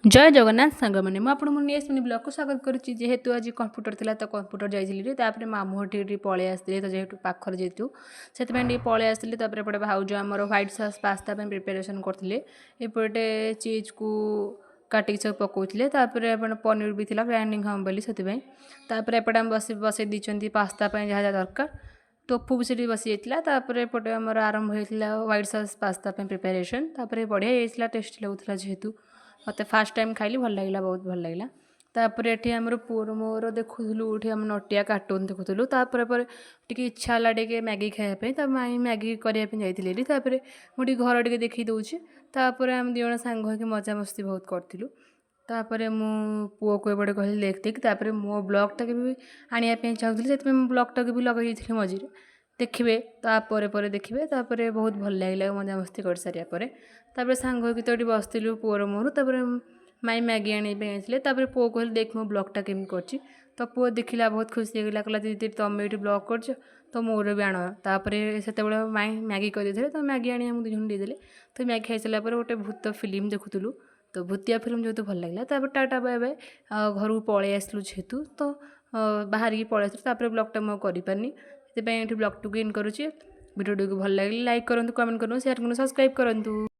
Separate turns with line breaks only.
जय जगन्नाथ सांग मैंने मुझे मुझे ब्लॉग को स्वागत करुच्ची जेहेतु आज कंप्यूटर था तो कंप्यूटर जाइए मामू हटी पलि आसती तो जेहेतु पाखर जेहेतु से पलि आसती एपटे भाउज आमर ह्वाइट सस पास्ता प्रिपेरेसन करते एपटे चीज को काटिक सब पकाउले पनीर भी था ग्राइंडिंग हम बोली से एपटे आम बस दी पास्ता जहाँ जहाँ दरकार टोफू भी से बसी जाता एपटे आमर आरंभ होता ह्वाइट सस पास्ता प्रिपेरेसन बढ़िया टेस्टी लगुला जेहेतु मत फास्ट टाइम खाइली भल लगे बहुत भल लगे तापर ये आमर पुअर मोर देखुलु ये आम नटिया कार्टून देखुलु टी इच्छा है टे मैगी खायापी तो माई मैगी करने जाइए मुझे घर टे देखी दूचे आम दिज सांग मजा मस्ती बहुत करूँ तापर मु पुओ को एपटे कहली देख देख मो ब्लॉग टाक भी आने चाहूँगी से ब्लॉग टाक भी लगे मझे देखिए तापर देखिए बहुत भल लगे मजा मस्ती कर सारापर सांग तो ये बसलु पुअर मोर माई मैगी आने पुओ कहली देख मो ब्लॉगटा केमी कर तो पुओ देखला बहुत खुशी होगा कहला दीदी तुम ये ब्लॉग कर तो मोर भी आण से माई मैगी करदे तो मैगी आनी मुझे दुजन देदेले तो मैगी खाई सारापर गोटे भूत फिल्म देखुलु तो भूतिया फिल्म जो भल लगे टाटा बाय बाय घर को पलि आसलु जेहेतु तो बाहर की पलि आसलु ब्लॉगटा मुझे करनी से ब्लॉग टू इन करुच्ची वीडियो को भल लगे लाइक करूँ कमेंट करूँ शेयर करूँ सब्सक्राइब करूँ।